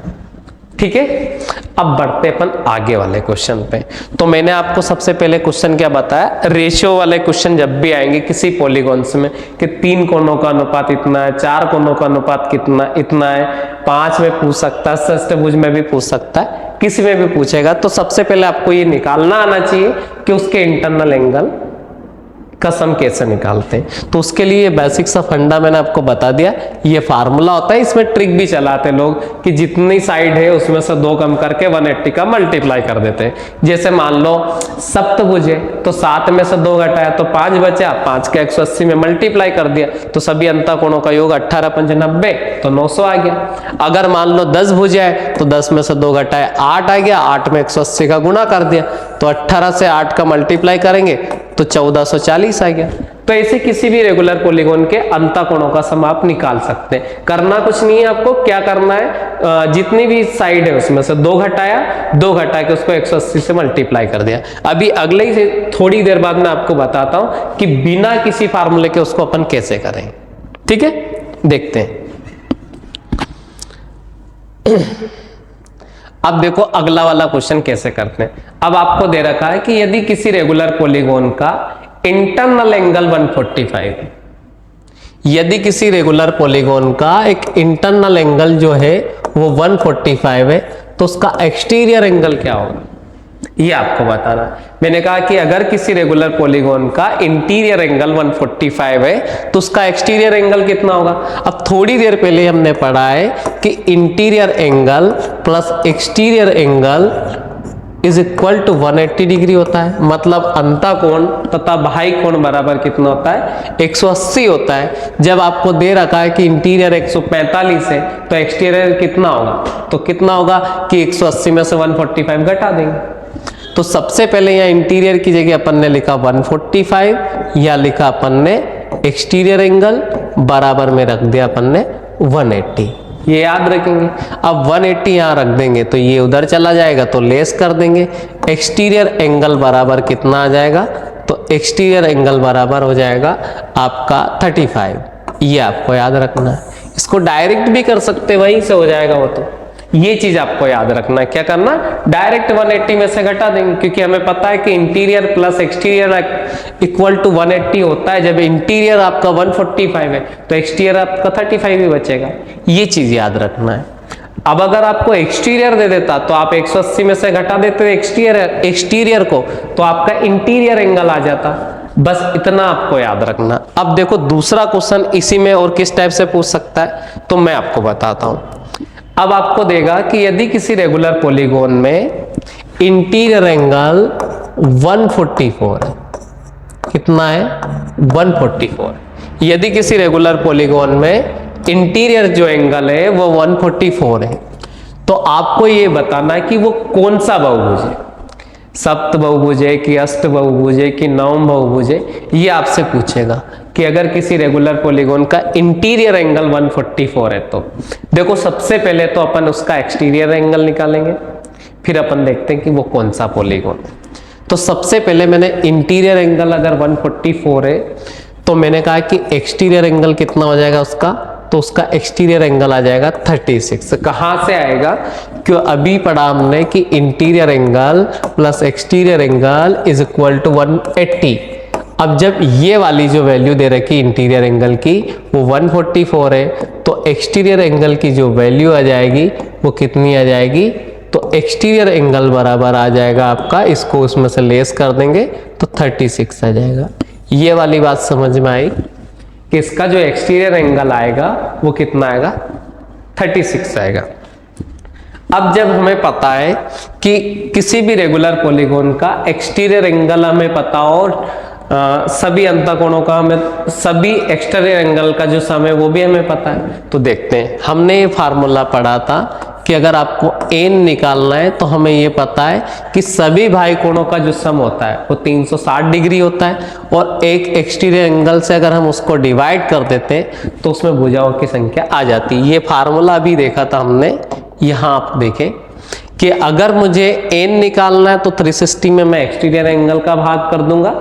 ठीक है। अब बढ़ते अपन आगे वाले क्वेश्चन पे। तो मैंने आपको सबसे पहले क्वेश्चन क्या बताया, रेशियो वाले क्वेश्चन जब भी आएंगे किसी पॉलीगॉन्स में कि 3 कोणों का अनुपात इतना है, 4 कोणों का अनुपात कितना इतना है, 5 में पूछ सकता है, षष्ठभुज में भी पूछ सकता है, किसी में भी पूछेगा। तो सबसे पहले आपको ये निकालना आना चाहिए कि उसके इंटरनल एंगल का सम कैसे निकालते हैं। तो उसके लिए बेसिक सा फंडा मैंने आपको बता दिया, ये फार्मूला होता है। इसमें ट्रिक भी चलाते लोग कि जितनी साइड है उसमें से 2 कम करके 180 का मल्टीप्लाई कर देते हैं। जैसे मान लो सप्तभुज है तो 7 में से 2 घटाया तो 5 बचा, 5 के 180 में मल्टीप्लाई कर दिया तो सभी अंतःकोणों का योग 18 5 90 तो 900 आ गया। अगर मान लो 10 भुजा है तो 10 में से 2 घटाया 8 आ गया, 8 में 180 का गुणा कर दिया तो 18 से 8 का मल्टीप्लाई करेंगे तो 1440 आ गया। तो ऐसे किसी भी रेगुलर पॉलीगॉन के अंतःकोणों का सम आप निकाल सकते हैं। करना कुछ नहीं है, आपको क्या करना है, जितनी भी साइड है उसमें से 2 घटाया, 2 घटा के उसको 180 से मल्टीप्लाई कर दिया। अभी अगले ही से थोड़ी देर बाद मैं आपको बताता हूं कि बिना किसी फार्मूले के उसको अपन कैसे करें, ठीक है। देखते हैं। अब देखो अगला वाला क्वेश्चन कैसे करते हैं। अब आपको दे रखा है कि यदि किसी रेगुलर पॉलीगॉन का इंटरनल एंगल 145, यदि किसी रेगुलर पॉलीगॉन का एक इंटरनल एंगल जो है वो 145 है तो उसका एक्सटीरियर एंगल क्या होगा, ये आपको बताना है। मैंने कहा कि अगर किसी रेगुलर पॉलीगॉन का इंटीरियर एंगल 145 है तो उसका एक्सटीरियर एंगल कितना होगा। अब थोड़ी देर पहले हमने पढ़ा है कि interior angle plus exterior angle is equal to 180 degree होता है। मतलब अंतःकोण तथा बाह्य कोण बराबर कितना होता है, 180 होता है। जब आपको दे रखा है कि इंटीरियर 145 है तो एक्सटीरियर कितना होगा, तो कितना होगा कि 180 में से 145 घटा देंगे। तो सबसे पहले यहाँ इंटीरियर की जगह अपन ने लिखा 145, या लिखा अपन ने एक्सटीरियर एंगल बराबर में रख दिया अपन ने 180, ये याद रखेंगे। अब 180 यहाँ रख देंगे तो ये उधर चला जाएगा तो लेस कर देंगे। एक्सटीरियर एंगल बराबर कितना आ जाएगा, तो एक्सटीरियर एंगल बराबर हो जाएगा आपका 35, ये आपको याद रखना है। इसको डायरेक्ट भी कर सकते, वहीं से हो जाएगा वो। तो ये चीज आपको याद रखना है, क्या करना, डायरेक्ट 180 में से घटा देंगे, क्योंकि हमें पता है कि interior plus exterior equal to 180 होता है। जब इंटीरियर आपका 145 है तो एक्सटीरियर आपका 35 ही बचेगा, ये चीज याद रखना है। अब अगर आपको एक्सटीरियर दे देता तो आप 180 में से घटा देते एक्सटीरियर को, तो आपका इंटीरियर एंगल आ जाता। बस इतना आपको याद रखना। अब देखो दूसरा क्वेश्चन इसी में और किस टाइप से पूछ सकता है, तो मैं आपको बताता हूं। अब आपको देगा कि यदि किसी रेगुलर पॉलीगॉन में इंटीरियर एंगल 144 है, कितना है 144, यदि किसी रेगुलर पॉलीगॉन में इंटीरियर जो एंगल है वो 144 है, तो आपको ये बताना है कि वो कौन सा बहुभुज है, सप्त बहुभुज है कि अष्ट बहुभुज है कि नवम बहुभुज है, ये आपसे पूछेगा कि अगर किसी रेगुलर पॉलीगॉन का इंटीरियर एंगल 144 है। तो देखो सबसे पहले तो अपन उसका एक्सटीरियर एंगल निकालेंगे, फिर अपन देखते हैं कि वो कौन सा पॉलीगॉन है। तो सबसे पहले मैंने इंटीरियर एंगल अगर 144 है तो मैंने कहा कि एक्सटीरियर एंगल कितना हो जाएगा उसका, तो उसका एक्सटीरियर एंगल आ जाएगा 36। कहां से आएगा, क्यों अभी पढ़ा हमने कि interior angle plus exterior angle is equal to 180। अब जब ये वाली जो वैल्यू दे रखी इंटीरियर एंगल की वो 144 है, तो एक्सटीरियर एंगल की जो वैल्यू आ जाएगी वो कितनी आ जाएगी, तो एक्सटीरियर एंगल बराबर आ जाएगा आपका, इसको उसमें से लेस कर देंगे तो 36 आ जाएगा। ये वाली बात समझ में आई कि इसका जो एक्सटीरियर एंगल आएगा वो कितना आएगा, 36 आएगा। अब जब हमें पता है कि किसी भी रेगुलर पॉलीगॉन का एक्सटीरियर एंगल हमें पता और सभी अंतःकोणों का हमें, सभी एक्सटीरियर एंगल का जो सम है वो भी हमें पता है, तो देखते हैं। हमने ये फार्मूला पढ़ा था कि अगर आपको n निकालना है तो हमें ये पता है कि सभी बाह्य कोणों का जो सम होता है वो 360 डिग्री होता है, और एक एक्सटीरियर एंगल से अगर हम उसको डिवाइड कर देते हैं तो उसमें भुजाओं की संख्या आ जाती है। ये फार्मूला अभी देखा था हमने, यहाँ आप देखें कि अगर मुझे n निकालना है तो 360 में मैं एक्सटीरियर एंगल का भाग कर दूंगा,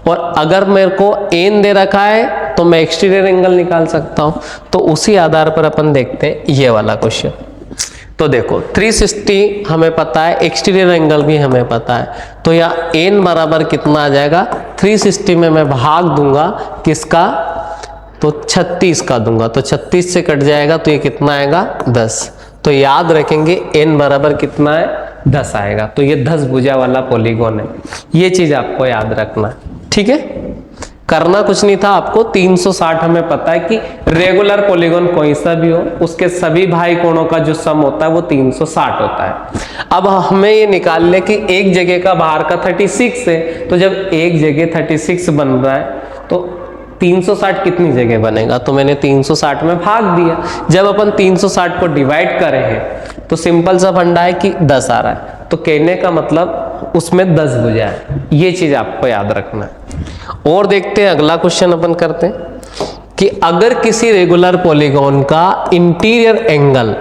और अगर मेरे को n दे रखा है तो मैं एक्सटीरियर एंगल निकाल सकता हूं। तो उसी आधार पर अपन देखते हैं ये वाला क्वेश्चन। तो देखो 360 हमें पता है, एक्सटीरियर एंगल भी हमें पता है, तो यहाँ n बराबर कितना आ जाएगा, 360 में मैं भाग दूंगा किसका, तो 36 का दूंगा, तो 36 से कट जाएगा तो ये कितना आएगा, 10। तो याद रखेंगे n बराबर कितना है, 10 आएगा। तो ये 10 भुजा वाला पॉलीगॉन है, ये चीज आपको याद रखना है, ठीक है। करना कुछ नहीं था आपको, 360 हमें पता है कि रेगुलर पॉलीगॉन कोई सा भी हो उसके सभी बाह्य कोणों का जो सम होता है वो 360 होता है। अब हमें ये निकाल ले कि एक जगह का बाहर का 36 है, तो जब एक जगह 36 बन रहा है तो 360 कितनी जगह बनेगा, तो मैंने 360 में भाग दिया। जब अपन 360 को डिवाइड कर रहे हैं तो सिंपल सा फंडा है कि 10 आ रहा है, तो कहने का मतलब उसमें 10 भुजा है, ये चीज आपको याद रखना है। और देखते हैं अगला क्वेश्चन अपन करते हैं कि अगर किसी रेगुलर पॉलीगॉन का इंटीरियर एंगल,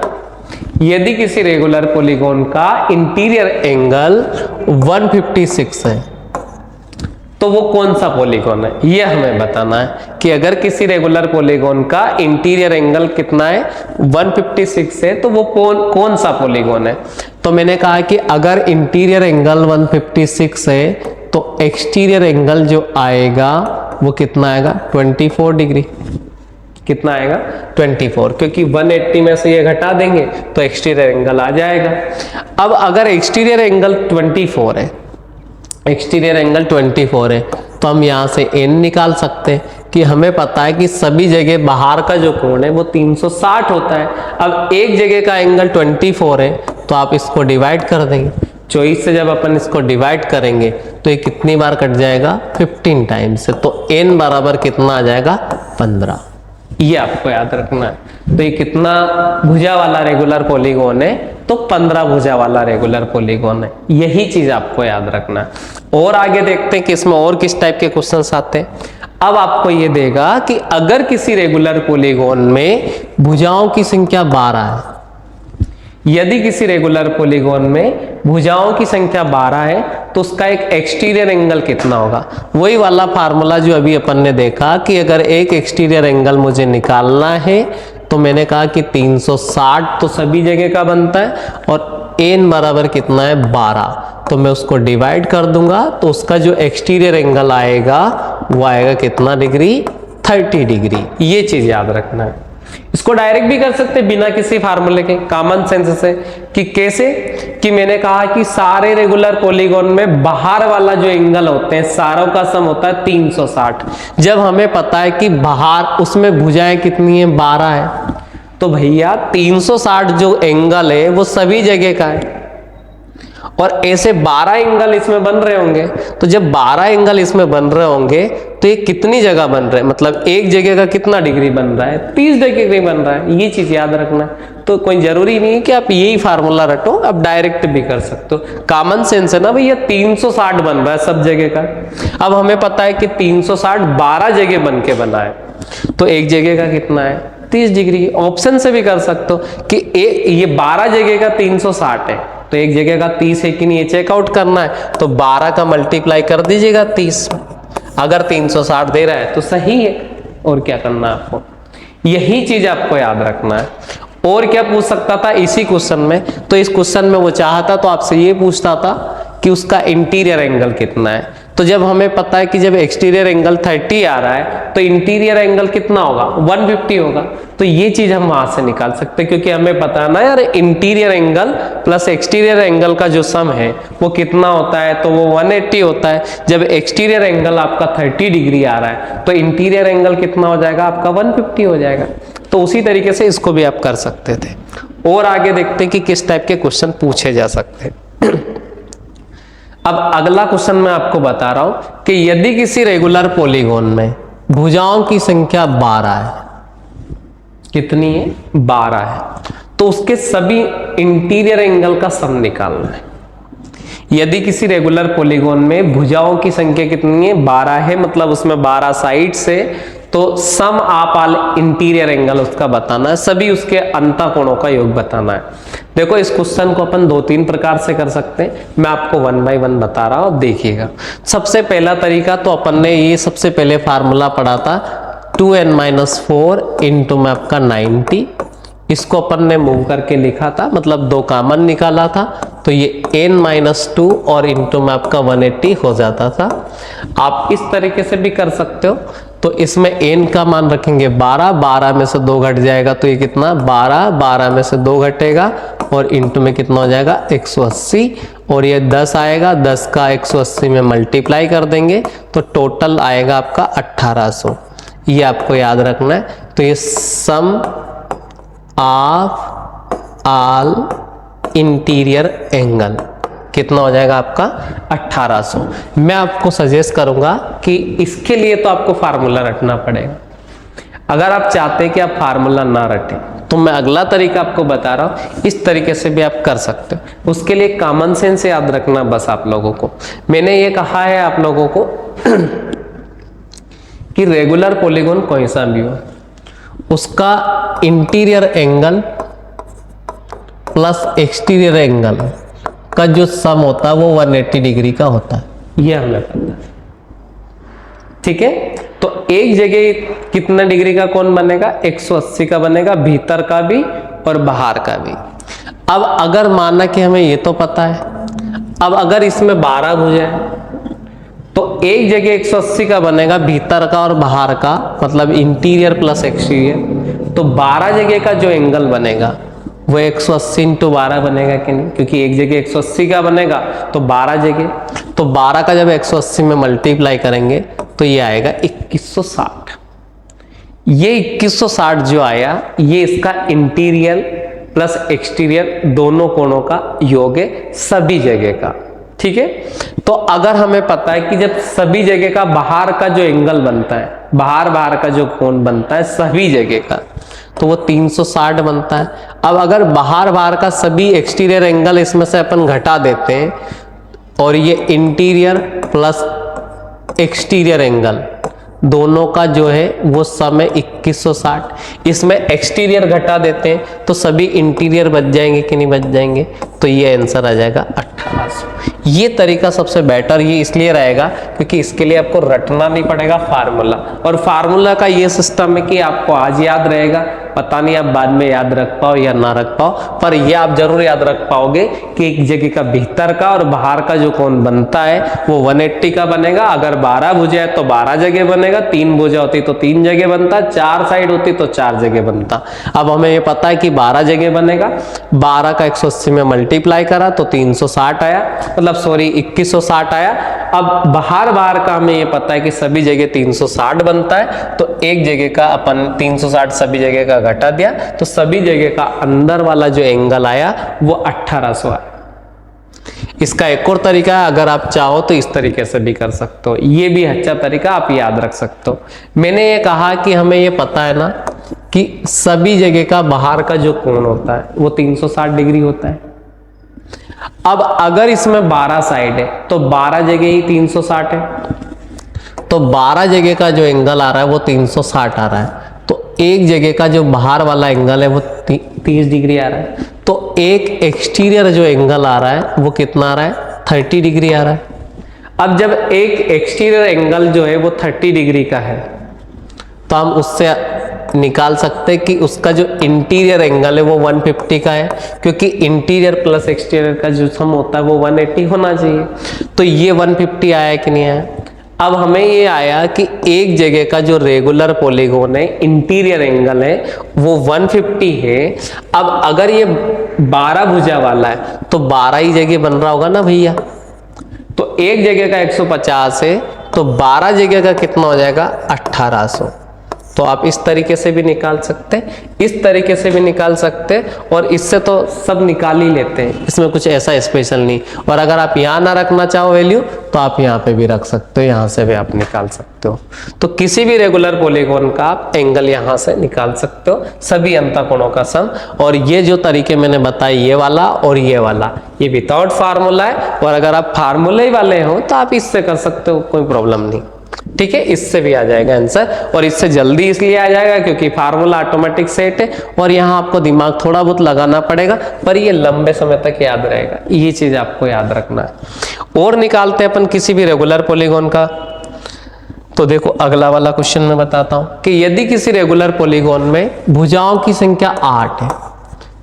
यदि किसी रेगुलर पॉलीगॉन का इंटीरियर एंगल 156 है तो वो कौन सा पॉलीगॉन है, ये हमें बताना है कि अगर किसी रेगुलर पॉलीगॉन का इंटीरियर एंगल कितना है, 156 है, तो वो कौन सा पॉलीगॉन है। तो मैंने कहा कि अगर इंटीरियर एंगल 156 है तो एक्सटीरियर एंगल जो आएगा वो कितना आएगा, 24 डिग्री। कितना आएगा, 24, क्योंकि 180 में से ये घटा देंगे तो एक्सटीरियर एंगल आ जाएगा। अब अगर एक्सटीरियर एंगल 24 है, एक्सटीरियर एंगल 24 है, तो हम यहाँ से n निकाल सकते हैं कि हमें पता है कि सभी जगह बाहर का जो कोण है वो 360 होता है। अब एक जगह का एंगल 24 है तो आप इसको डिवाइड कर देंगे, 24 से जब अपन इसको डिवाइड करेंगे तो ये कितनी बार कट जाएगा, 15 टाइम्स से, तो n बराबर कितना आ जाएगा, 15। ये आपको याद रखना है। तो ये कितना भुजा वाला रेगुलर पॉलीगॉन है, तो 15 भुजा वाला रेगुलर पॉलीगॉन है, यही चीज आपको याद रखना है। और आगे देखते हैं कि इसमें और किस टाइप के क्वेश्चंस आते हैं। अब आपको ये देगा कि अगर किसी रेगुलर पॉलीगॉन में भुजाओं की संख्या 12 है, यदि किसी रेगुलर पॉलीगॉन में भुजाओं की संख्या 12 है तो उसका एक एक्सटीरियर एंगल कितना होगा। वही वाला फार्मूला जो अभी अपन ने देखा कि अगर एक एक्सटीरियर एंगल मुझे निकालना है तो मैंने कहा कि 360 तो सभी जगह का बनता है, और n बराबर कितना है, 12, तो मैं उसको डिवाइड कर दूंगा तो उसका जो एक्सटीरियर एंगल आएगा वो आएगा कितना डिग्री, 30 डिग्री। ये चीज याद रखना है। इसको डायरेक्ट भी कर सकते बिना किसी फार्मूले के, कॉमन सेंस से। कि कैसे, कि मैंने कहा कि सारे रेगुलर पॉलीगॉन में बाहर वाला जो एंगल होते हैं सारों का सम होता है 360। जब हमें पता है कि बाहर उसमें भुजाएं कितनी है, 12 है, तो भैया 360 जो एंगल है वो सभी जगह का है, और ऐसे 12 एंगल इसमें बन रहे होंगे। तो जब 12 एंगल इसमें बन रहे होंगे तो ये कितनी जगह बन रहे हैं, मतलब एक जगह का कितना डिग्री बन रहा है, 30 डिग्री बन रहा है। ये चीज याद रखना है। तो कोई जरूरी नहीं है कि आप यही फार्मूला रटो, आप डायरेक्ट भी कर सकते हो, कॉमन सेंस है ना भैया। 360 बन रहा है सब जगह का। अब हमें पता है कि 360 12 जगह बन के बना है, तो एक जगह का कितना है, 30 डिग्री। ऑप्शन से भी कर सकते हो कि ये 12 जगह का 360 है, तो एक जगह का 30 है कि नहीं, ये चेकआउट करना है, तो 12 का मल्टीप्लाई कर दीजिएगा 30। अगर 360 दे रहा है तो सही है, और क्या करना है आपको, यही चीज आपको याद रखना है। और क्या पूछ सकता था इसी क्वेश्चन में, तो इस क्वेश्चन में वो चाहता तो आपसे ये पूछता था कि उसका इंटीरियर एंगल कितना है। तो जब हमें पता है कि जब एक्सटीरियर एंगल 30 आ रहा है तो इंटीरियर एंगल कितना होगा, 150 होगा। तो ये चीज हम वहां से निकाल सकते हैं, क्योंकि हमें पता है ना यार interior angle plus exterior angle का जो सम है वो कितना होता है, तो वो 180 होता है। जब एक्सटीरियर एंगल आपका 30 डिग्री आ रहा है तो इंटीरियर एंगल कितना हो जाएगा आपका, 150 हो जाएगा। तो उसी तरीके से इसको भी आप कर सकते थे। और आगे देखते हैं कि किस टाइप के क्वेश्चन पूछे जा सकते हैं। अब अगला क्वेश्चन मैं आपको बता रहा हूं कि यदि किसी रेगुलर पॉलीगॉन में भुजाओं की संख्या 12 है, कितनी है, 12 है, तो उसके सभी इंटीरियर एंगल का सम निकालना है। यदि किसी रेगुलर पॉलीगॉन में भुजाओं की संख्या कितनी है, 12 है, मतलब उसमें 12 साइड से, तो सम आप ऑल इंटीरियर एंगल उसका बताना है, सभी उसके अंतःकोणों का योग बताना है। देखो इस क्वेश्चन को अपन 2-3 प्रकार से कर सकते हैं, मैं आपको 1 बाय 1 बता रहा हूं, देखिएगा। सबसे पहला तरीका तो अपन ने ये सबसे पहले फार्मूला पढ़ा था 2n-4 इंटू में आपका 90, इसको अपन ने मूव करके लिखा था, मतलब 2 कॉमन निकाला था, तो ये n-2 और इंटू में आपका 180 हो जाता था। आप इस तरीके से भी कर सकते हो, तो इसमें n का मान रखेंगे 12, 12 में से 2 घट जाएगा तो ये कितना 12, 12 में से 2 घटेगा और इंटू में कितना हो जाएगा 180, और ये 10 आएगा, 10 का 180 में मल्टीप्लाई कर देंगे तो टोटल आएगा आपका 1800। ये आपको याद रखना है। तो ये सम ऑफ ऑल इंटीरियर एंगल कितना हो जाएगा आपका 1800। मैं आपको सजेस्ट करूंगा कि इसके लिए तो आपको फार्मूला रटना पड़ेगा। अगर आप चाहते हैं कि आप फार्मूला ना रटें तो मैं अगला तरीका आपको बता रहा हूं, इस तरीके से भी आप कर सकते हो। उसके लिए कॉमन सेंस याद रखना बस आप लोगों को। मैंने ये कहा है आप लोगों को कि रेगुलर पॉलीगॉन कोई सा भी हो, उसका interior angle plus exterior angle का जो सम होता है वो 180 डिग्री का होता है, ये हमें पता है। ठीक है, तो एक जगह कितना डिग्री का कोण बनेगा, 180 का बनेगा, भीतर का भी और बाहर का भी। अब अगर माना कि हमें ये तो पता है, अब अगर इसमें 12 भुजा है तो एक जगह 180 का बनेगा, भीतर का और बाहर का, मतलब इंटीरियर प्लस एक्सटीरियर, तो 12 जगह का जो एंगल बनेगा वो 180 इंटू 12 बनेगा कि नहीं, क्योंकि एक जगह 180 का बनेगा तो 12 जगह, तो 12 का जब 180 में मल्टीप्लाई करेंगे तो ये आएगा 2160। ये 2160 जो आया ये इसका इंटीरियर प्लस एक्सटीरियर दोनों कोणों का योग है सभी जगह का। ठीक है, तो अगर हमें पता है कि जब सभी जगह का बाहर का जो एंगल बनता है, बाहर का जो कोण बनता है सभी जगह का, तो वो 360 बनता है। अब अगर बाहर का सभी एक्सटीरियर एंगल इसमें से अपन घटा देते हैं और ये इंटीरियर प्लस एक्सटीरियर एंगल दोनों का जो है वो सम है 2160। इसमें एक्सटीरियर घटा देते हैं तो सभी इंटीरियर बच जाएंगे कि नहीं बच जाएंगे, तो ये आंसर आ जाएगा 1800। ये तरीका सबसे बेटर ये इसलिए रहेगा क्योंकि इसके लिए आपको रटना नहीं पड़ेगा फार्मूला, और फार्मूला का ये सिस्टम है कि आपको आज याद रहेगा, पता नहीं आप बाद में याद रख पाओ या ना रख पाओ, पर ये आप जरूर याद रख पाओगे कि एक जगह का भीतर का और बाहर का जो कोण बनता है वो 180 का बनेगा। अगर 12 भुजा है तो 12 जगह बनेगा, 3 भुजा होती तो 3 जगह बनता, 4 साइड होती तो 4 जगह बनता। अब हमें ये पता है कि 12 जगह बनेगा, 12 का 180 में मल्टीप्लाई करा तो 360 आया, मतलब सॉरी 2160 आया। अब बाहर का हमें ये पता है कि सभी जगह 360 बनता है, तो एक जगह का अपन 360 सभी जगह का घटा दिया तो सभी जगह का अंदर वाला जो एंगल आया वो 1800 आया। इसका एक और तरीका है, अगर आप चाहो तो इस तरीके से भी कर सकते हो, ये भी अच्छा तरीका आप याद रख सकते हो। मैंने ये कहा कि हमें ये पता है ना कि सभी जगह का बाहर का जो कोण होता है वो 360 डिग्री होता है। अब अगर इसमें 12 साइड है तो 12 जगह ही 360 है, तो 12 जगह का जो एंगल आ रहा है वो 360 आ रहा है, तो एक जगह का जो बाहर वाला एंगल है वो 30 डिग्री आ रहा है, तो एक एक्सटीरियर जो एंगल आ रहा है वो कितना आ रहा है 30 डिग्री आ रहा है। अब जब एक एक्सटीरियर एंगल जो है वो 30 डिग्री का है तो हम उससे निकाल सकते हैं कि उसका जो इंटीरियर एंगल है वो 150 का है, क्योंकि इंटीरियर प्लस एक्सटीरियर का जो सम होता है वो 180 होना चाहिए। तो ये 150 आया कि नहीं आया। अब हमें ये आया कि एक जगह का जो रेगुलर पॉलीगॉन है, इंटीरियर एंगल है वो 150 है। अब अगर ये 12 भुजा वाला है तो 12 ही जगह बन रहा होगा ना भैया। तो एक जगह का 150 है तो 12 जगह का कितना हो जाएगा 1800। तो आप इस तरीके से भी निकाल सकते हैं, इस तरीके से भी निकाल सकते हैं, और इससे तो सब निकाल ही लेते हैं, इसमें कुछ ऐसा स्पेशल नहीं। और अगर आप यहाँ ना रखना चाहो वैल्यू तो आप यहाँ पे भी रख सकते हो, यहाँ से भी आप निकाल सकते हो। तो किसी भी रेगुलर पॉलीगॉन का आप एंगल यहाँ से निकाल सकते हो, सभी अंतःकोणों का सम। और ये जो तरीके मैंने बताए, ये वाला और ये वाला, ये विदाउट फार्मूला है, और अगर आप फार्मूले वाले हो तो आप इससे कर सकते हो, कोई प्रॉब्लम नहीं। ठीक है, इससे भी आ जाएगा आंसर, और इससे जल्दी इसलिए आ जाएगा क्योंकि फार्मूला ऑटोमेटिक सेट है, और यहाँ आपको दिमाग थोड़ा बहुत लगाना पड़ेगा, पर ये लंबे समय तक याद रहेगा, ये चीज आपको याद रखना है। और निकालते हैं अपन किसी भी रेगुलर पॉलीगॉन का। तो देखो अगला वाला क्वेश्चन मैं बताता हूं कि यदि किसी रेगुलर पॉलीगॉन में भुजाओं की संख्या 8 है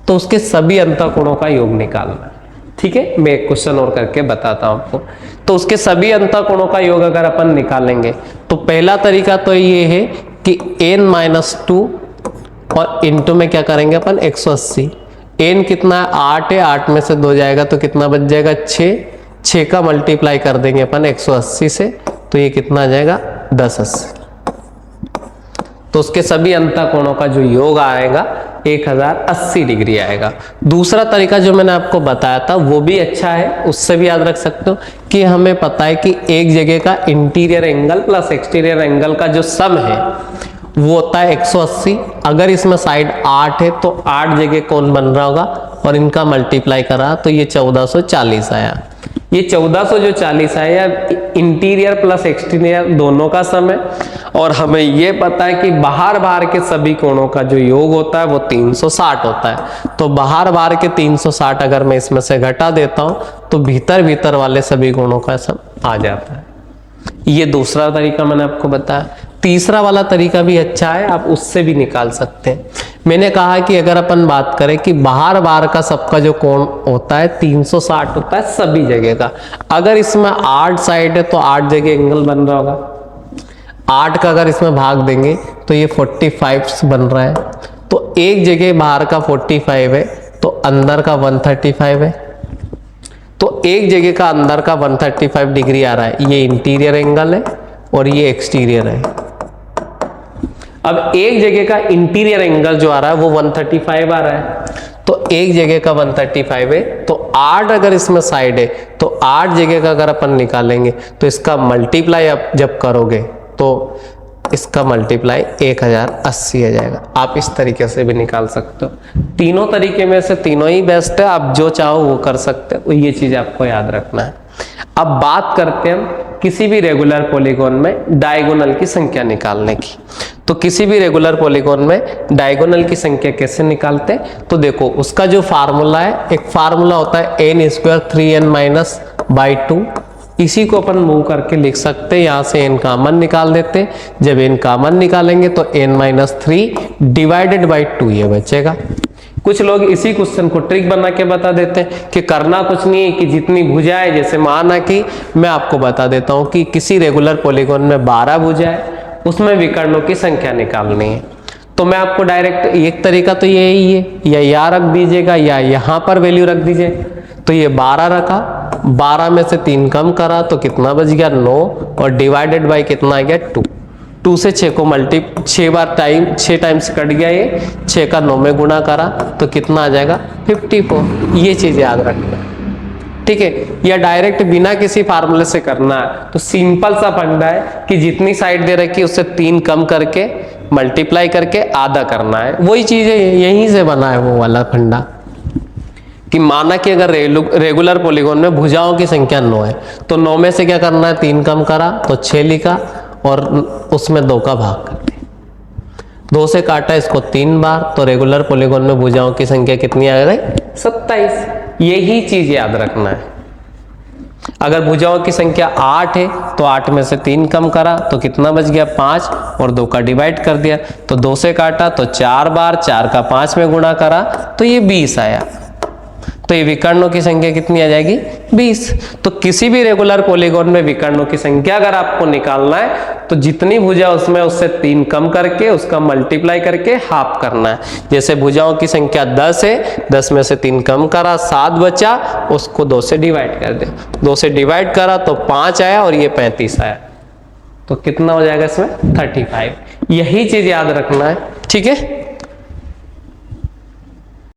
तो उसके सभी अंतःकोणों का योग निकालना है। ठीक है, मैं एक क्वेश्चन और करके बताता हूं आपको। तो उसके सभी अंतःकोणों का योग अगर अपन निकालेंगे तो पहला तरीका तो ये है कि n-2 और इनटू में क्या करेंगे अपन 180। n कितना है 8 है, 8 में से 2 जाएगा तो कितना बच जाएगा 6 का मल्टीप्लाई कर देंगे अपन 180 से, तो ये कितना आ जाएगा 1080। तो उसके सभी अंतःकोणों का जो योग आएगा 1080 डिग्री आएगा। दूसरा तरीका जो मैंने आपको बताया था वो भी अच्छा है, उससे भी याद रख सकते हो कि हमें पता है कि एक जगह का interior angle plus exterior angle का जो सम है वो होता है 180। अगर इसमें साइड 8 है तो 8 जगह कौन बन रहा होगा, और इनका मल्टीप्लाई करा तो ये 1440 आया। ये 1440 आया इंटीरियर प्लस एक्सटीरियर दोनों का सम है, और हमें ये पता है कि बाहर बाहर के सभी कोणों का जो योग होता है वो 360 होता है। तो बाहर बाहर के 360 अगर मैं इसमें से घटा देता हूं तो भीतर भीतर वाले सभी कोणों का सम आ जाता है। ये दूसरा तरीका मैंने आपको बताया। तीसरा वाला तरीका भी अच्छा है, आप उससे भी निकाल सकते हैं। मैंने कहा कि अगर अपन बात करें कि बाहर बाहर का सबका जो कोण होता है 360 होता है सभी जगह का। अगर इसमें 8 साइड है तो 8 जगह एंगल बन रहा होगा। 8 का अगर इसमें भाग देंगे तो ये 45 बन रहा है। तो एक जगह बाहर का 45 है तो अंदर का 135 है। तो एक जगह का अंदर का 135 डिग्री आ रहा है, ये इंटीरियर एंगल है और ये एक्सटीरियर है। अब एक जगह का इंटीरियर एंगल जो आ रहा है वो 135 आ रहा है, तो एक जगह का 135 है, तो 8 अगर इसमें साइड है तो 8 जगह का अगर अपन निकालेंगे तो इसका मल्टीप्लाई आप जब करोगे तो इसका मल्टीप्लाई 1080 आ जाएगा। आप इस तरीके से भी निकाल सकते हो। तीनों तरीके में से तीनों ही बेस्ट है, आप जो चाहो वो कर सकते हो, ये चीज आपको याद रखना है। अब बात करते हैं हम किसी भी रेगुलर पॉलीगॉन में डायगोनल की संख्या निकालने की। तो किसी भी रेगुलर पॉलीगॉन में डायगोनल की संख्या कैसे निकालते हैं, तो देखो उसका जो फार्मूला है, एक फार्मूला होता है n² 3n-2। इसी को अपन मूव करके लिख सकते हैं, यहाँ से n कॉमन निकाल देते हैं। जब n कॉमन निकालेंगे तो n-3 डिवाइडेड बाई 2 ये बचेगा। कुछ लोग इसी क्वेश्चन को ट्रिक बना के बता देते हैं कि करना कुछ नहीं है कि जितनी भुजाएं, जैसे माना कि मैं आपको बता देता हूं कि किसी रेगुलर पॉलीगॉन में 12 भुजाएं, उसमें विकर्णों की संख्या निकालनी है। तो मैं आपको डायरेक्ट एक तरीका तो यही है, या यहाँ रख दीजिएगा या यहाँ पर वैल्यू रख दीजिए। तो ये 12 रखा, 12 में से 3 कम करा तो कितना बच गया 9, और डिवाइडेड बाई कितना आ गया 2। 2 से 6 को 6 टाइम्स कट गया, ये 6 का 9 में गुणा करा तो कितना आ जाएगा 54। ये चीज याद रखना, ठीक है। या डायरेक्ट बिना किसी फार्मूले से करना है तो सिंपल सा फंडा है कि जितनी साइड दे रखी है उससे 3 कम करके मल्टीप्लाई करके आधा करना है। वही चीज है, यहीं से बना है वो वाला फंडा कि माना कि अगर रेगुलर पॉलीगॉन में भुजाओं की संख्या 9 है तो 9 में से क्या करना है 3 कम करा तो 6 लिखा और उसमें 2 का भाग कर दिया। 2 से काटा इसको 3 बार तो रेगुलर पॉलीगॉन में भुजाओं की संख्या कितनी आ गई 27। यही चीज याद रखना है। अगर भुजाओं की संख्या 8 है तो 8 में से 3 कम करा तो कितना बच गया 5, और 2 का डिवाइड कर दिया तो 2 से काटा तो 4 बार, 4 का 5 में गुणा करा तो ये 20 आया। तो ये विकर्णों की संख्या कितनी आ जाएगी 20। तो किसी भी रेगुलर पॉलीगॉन में विकर्णों की संख्या अगर आपको निकालना है तो जितनी भुजा उसमें उससे 3 कम करके उसका मल्टीप्लाई करके हाफ करना है। जैसे भुजाओं की संख्या 10 है, 10 में से 3 कम करा 7 बचा, उसको 2 से डिवाइड कर दे, 2 से डिवाइड करा तो 5 आया और ये 35 आया। तो कितना हो जाएगा इसमें 35। यही चीज याद रखना है, ठीक है।